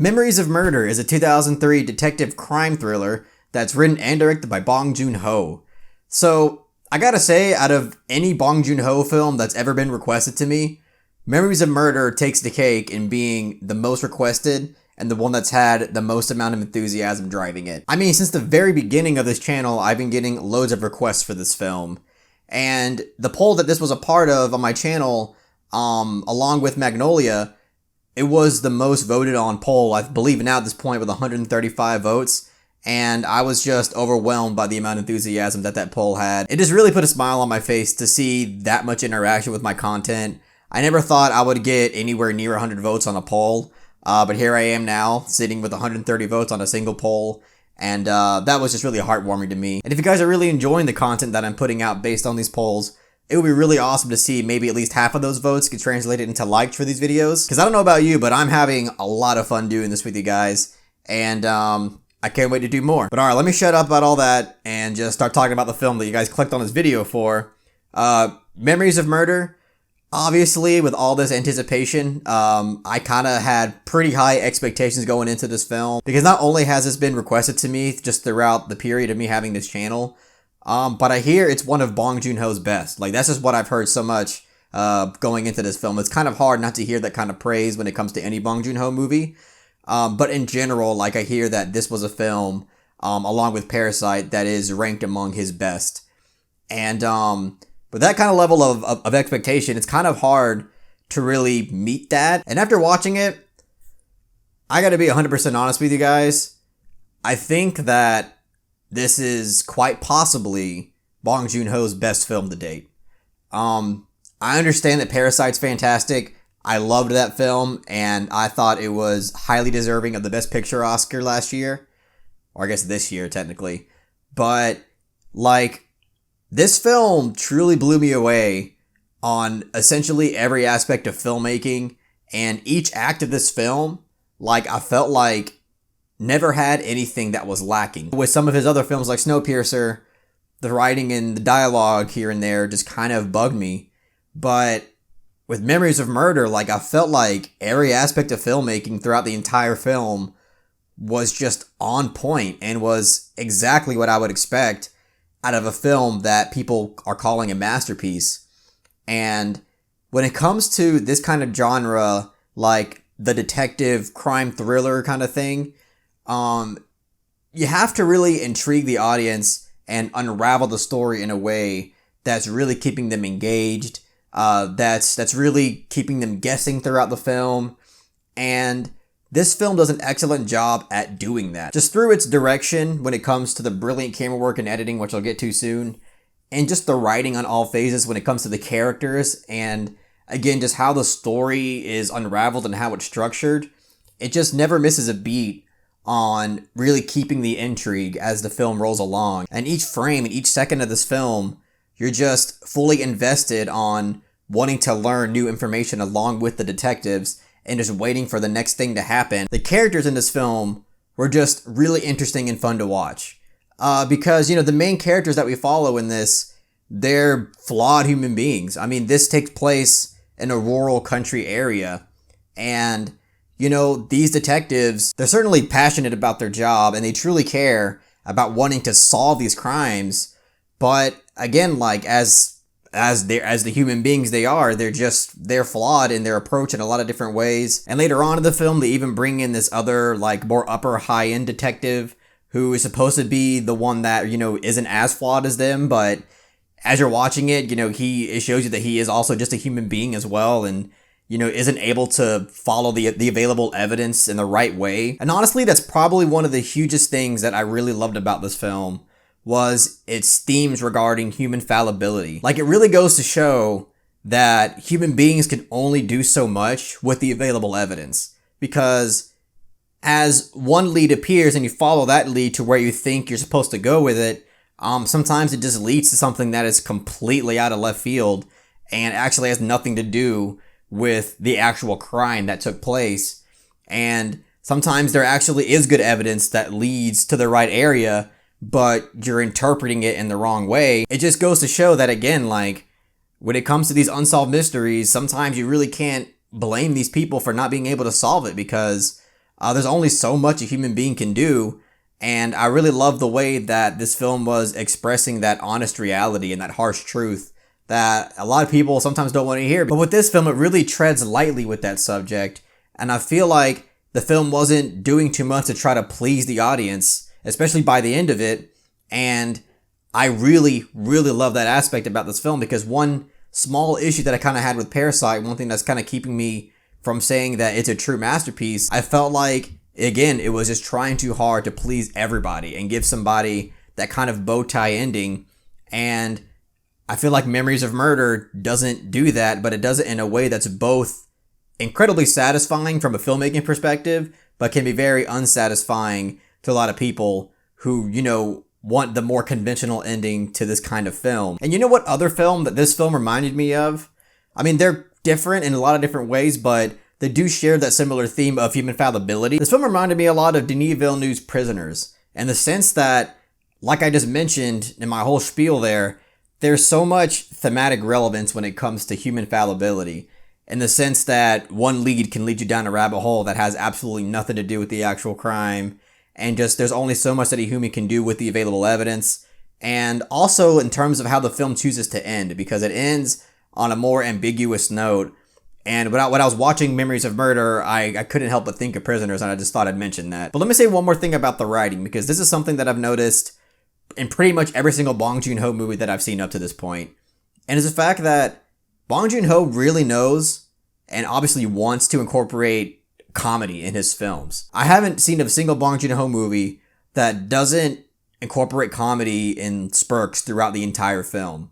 Memories of Murder is a 2003 detective crime thriller that's written and directed by Bong Joon. So, I gotta say, out of any Bong Joon film that's ever been requested to me, Memories of Murder takes the cake in being the most requested and the one that's had the most amount of enthusiasm driving it. I mean, since the very beginning of this channel, I've been getting loads of requests for this film. And the poll that this was a part of on my channel, along with Magnolia, it was the most voted on poll, I believe now at this point, with 135 votes. And I was just overwhelmed by the amount of enthusiasm that poll had. It just really put a smile on my face to see that much interaction with my content. I never thought I would get anywhere near 100 votes on a poll, but here I am now, sitting with 130 votes on a single poll, and that was just really heartwarming to me. And if you guys are really enjoying the content that I'm putting out based on these polls, it would be really awesome to see maybe at least half of those votes get translated into likes for these videos, because I don't know about you, but I'm having a lot of fun doing this with you guys, and I can't wait to do more. But alright, let me shut up about all that and just start talking about the film that you guys clicked on this video for. Memories of Murder. Obviously, with all this anticipation, I kind of had pretty high expectations going into this film, because not only has this been requested to me just throughout the period of me having this channel, but I hear it's one of Bong Joon-ho's best. Like, that's just what I've heard so much going into this film. It's kind of hard not to hear that kind of praise when it comes to any Bong Joon-ho movie. But in general, like, I hear that this was a film, along with Parasite, that is ranked among his best. And with that kind of level of expectation, it's kind of hard to really meet that. And after watching it, I gotta be 100% honest with you guys. I think that this is quite possibly Bong Joon-ho's best film to date. I understand that Parasite's fantastic. I loved that film, and I thought it was highly deserving of the Best Picture Oscar last year. Or I guess this year, technically. But, like, this film truly blew me away on essentially every aspect of filmmaking, and each act of this film, like, I felt like never had anything that was lacking. With some of his other films like Snowpiercer, the writing and the dialogue here and there just kind of bugged me. But with Memories of Murder, like, I felt like every aspect of filmmaking throughout the entire film was just on point and was exactly what I would expect out of a film that people are calling a masterpiece. And when it comes to this kind of genre, like the detective crime thriller kind of thing, you have to really intrigue the audience and unravel the story in a way that's really keeping them engaged, that's really keeping them guessing throughout the film. And this film does an excellent job at doing that. Just through its direction when it comes to the brilliant camera work and editing, which I'll get to soon, and just the writing on all phases when it comes to the characters, and again, just how the story is unraveled and how it's structured. It just never misses a beat on really keeping the intrigue as the film rolls along. And each frame and each second of this film, you're just fully invested on wanting to learn new information along with the detectives and just waiting for the next thing to happen. The characters in this film were just really interesting and fun to watch. Because, you know, the main characters that we follow in this, they're flawed human beings. I mean, this takes place in a rural country area. And, you know, these detectives, they're certainly passionate about their job and they truly care about wanting to solve these crimes. But again, like, as the human beings they are, they're flawed in their approach in a lot of different ways. And later on in the film, they even bring in this other, like, more upper high-end detective who is supposed to be the one that, you know, isn't as flawed as them, but as you're watching it, you know, it shows you that he is also just a human being as well, and, you know, isn't able to follow the available evidence in the right way. And honestly, that's probably one of the hugest things that I really loved about this film, was its themes regarding human fallibility. Like, it really goes to show that human beings can only do so much with the available evidence. Because as one lead appears and you follow that lead to where you think you're supposed to go with it, sometimes it just leads to something that is completely out of left field and actually has nothing to do with the actual crime that took place. And sometimes there actually is good evidence that leads to the right area, but you're interpreting it in the wrong way. It just goes to show that, again, like, when it comes to these unsolved mysteries, sometimes you really can't blame these people for not being able to solve it, because There's only so much a human being can do. And I really love the way that this film was expressing that honest reality and that harsh truth that a lot of people sometimes don't want to hear. But with this film, it really treads lightly with that subject. And I feel like the film wasn't doing too much to try to please the audience, especially by the end of it. And I really, really love that aspect about this film, because one small issue that I kind of had with Parasite, one thing that's kind of keeping me from saying that it's a true masterpiece, I felt like, again, it was just trying too hard to please everybody and give somebody that kind of bow tie ending. And I feel like Memories of Murder doesn't do that, but it does it in a way that's both incredibly satisfying from a filmmaking perspective, but can be very unsatisfying to a lot of people who, want the more conventional ending to this kind of film. And you know what other film that this film reminded me of? I mean, they're different in a lot of different ways, but they do share that similar theme of human fallibility. This film reminded me a lot of Denis Villeneuve's Prisoners, in the sense that, like I just mentioned in my whole spiel there's so much thematic relevance when it comes to human fallibility, in the sense that one lead can lead you down a rabbit hole that has absolutely nothing to do with the actual crime, and just there's only so much that a human can do with the available evidence. And also in terms of how the film chooses to end, because it ends on a more ambiguous note. And when I was watching Memories of Murder, I couldn't help but think of Prisoners, and I just thought I'd mention that. But let me say one more thing about the writing, because this is something that I've noticed in pretty much every single Bong Joon-ho movie that I've seen up to this point. And it's the fact that Bong Joon-ho really knows and obviously wants to incorporate comedy in his films. I haven't seen a single Bong Joon-ho movie that doesn't incorporate comedy in spurts throughout the entire film.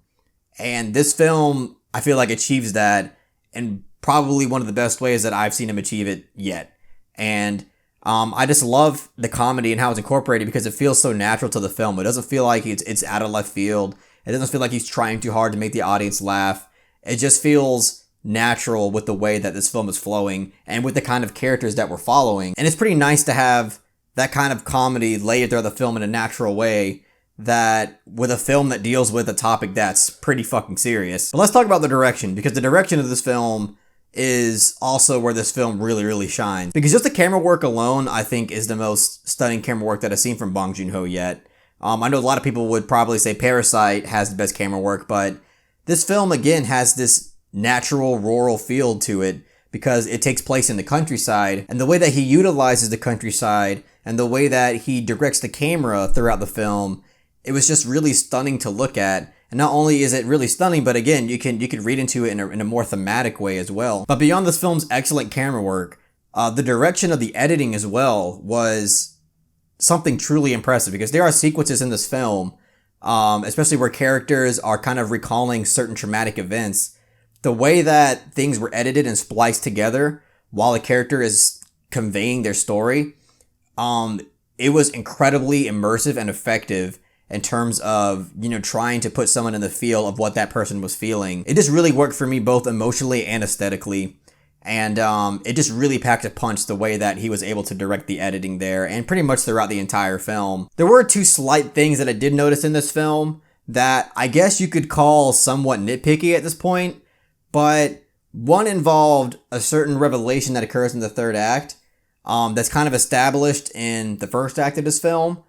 And this film, I feel like, achieves that in probably one of the best ways that I've seen him achieve it yet. And I just love the comedy and how it's incorporated, because it feels so natural to the film. It doesn't feel like it's out of left field. It doesn't feel like he's trying too hard to make the audience laugh. It just feels natural with the way that this film is flowing and with the kind of characters that we're following. And it's pretty nice to have that kind of comedy layered throughout the film in a natural way, that with a film that deals with a topic that's pretty fucking serious. But let's talk about the direction, because the direction of this film is also where this film really, really shines. Because just the camera work alone, I think, is the most stunning camera work that I've seen from Bong Joon-ho yet. I know a lot of people would probably say Parasite has the best camera work, but this film, again, has this natural rural feel to it, because it takes place in the countryside, and the way that he utilizes the countryside and the way that he directs the camera throughout the film, it was just really stunning to look at. And not only is it really stunning, but again, you can read into it in a more thematic way as well. But beyond this film's excellent camera work, the direction of the editing as well was something truly impressive, because there are sequences in this film, especially where characters are kind of recalling certain traumatic events. The way that things were edited and spliced together while a character is conveying their story, it was incredibly immersive and effective in terms of, trying to put someone in the feel of what that person was feeling. It just really worked for me both emotionally and aesthetically. And it just really packed a punch the way that he was able to direct the editing there, and pretty much throughout the entire film. There were two slight things that I did notice in this film that I guess you could call somewhat nitpicky at this point, but one involved a certain revelation that occurs in the third act that's kind of established in the first act of this film.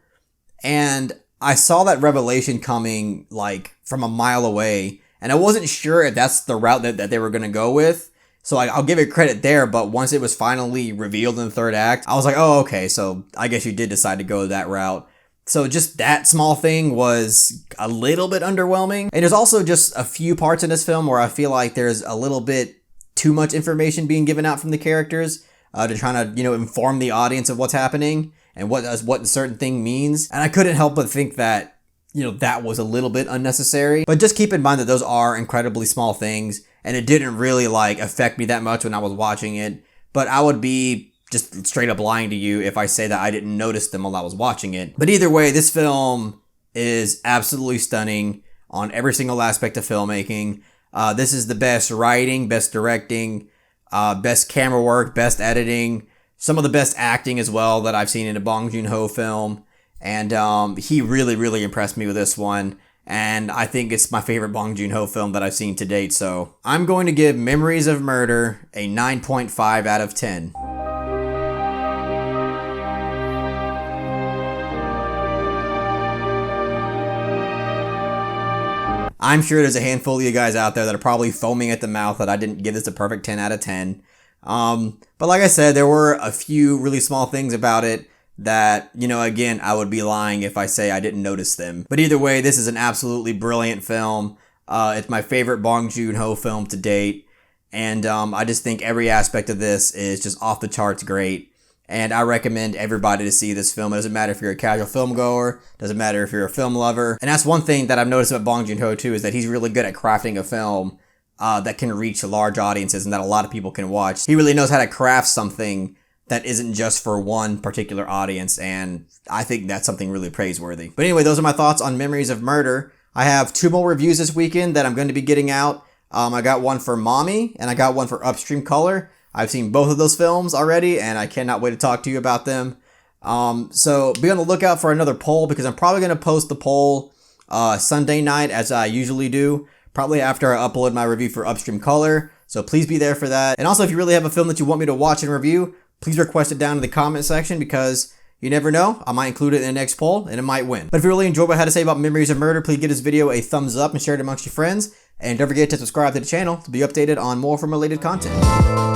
And I saw that revelation coming like from a mile away, and I wasn't sure if that's the route that they were going to go with. So I'll give it credit there, but once it was finally revealed in the third act, I was like, oh, okay, so I guess you did decide to go that route. So just that small thing was a little bit underwhelming. And there's also just a few parts in this film where I feel like there's a little bit too much information being given out from the characters to try to, inform the audience of what's happening and what a certain thing means. And I couldn't help but think that, that was a little bit unnecessary. But just keep in mind that those are incredibly small things, and it didn't really affect me that much when I was watching it. But I would be just straight up lying to you if I say that I didn't notice them while I was watching it. But either way, this film is absolutely stunning on every single aspect of filmmaking. This is the best writing, best directing, best camera work, best editing, some of the best acting as well that I've seen in a Bong Joon-ho film. And he really, really impressed me with this one. And I think it's my favorite Bong Joon-ho film that I've seen to date. So I'm going to give Memories of Murder a 9.5 out of 10. I'm sure there's a handful of you guys out there that are probably foaming at the mouth that I didn't give this a perfect 10 out of 10. But like I said, there were a few really small things about it that, again, I would be lying if I say I didn't notice them. But either way, this is an absolutely brilliant film. It's my favorite Bong Joon-ho film to date. And I just think every aspect of this is just off the charts great. And I recommend everybody to see this film. It doesn't matter if you're a casual film goer. Doesn't matter if you're a film lover. And that's one thing that I've noticed about Bong Joon-ho too, is that he's really good at crafting a film that can reach large audiences and that a lot of people can watch. He really knows how to craft something that isn't just for one particular audience, and I think that's something really praiseworthy. But anyway, those are my thoughts on Memories of Murder. I have 2 more reviews this weekend that I'm going to be getting out. I got one for Mommy, and I got one for Upstream Color. I've seen both of those films already, and I cannot wait to talk to you about them. So be on the lookout for another poll, because I'm probably going to post the poll Sunday night, as I usually do, probably after I upload my review for Upstream Color. So please be there for that. And also, if you really have a film that you want me to watch and review, please request it down in the comment section, because you never know, I might include it in the next poll and it might win. But if you really enjoyed what I had to say about Memories of Murder, please give this video a thumbs up and share it amongst your friends. And don't forget to subscribe to the channel to be updated on more film related content.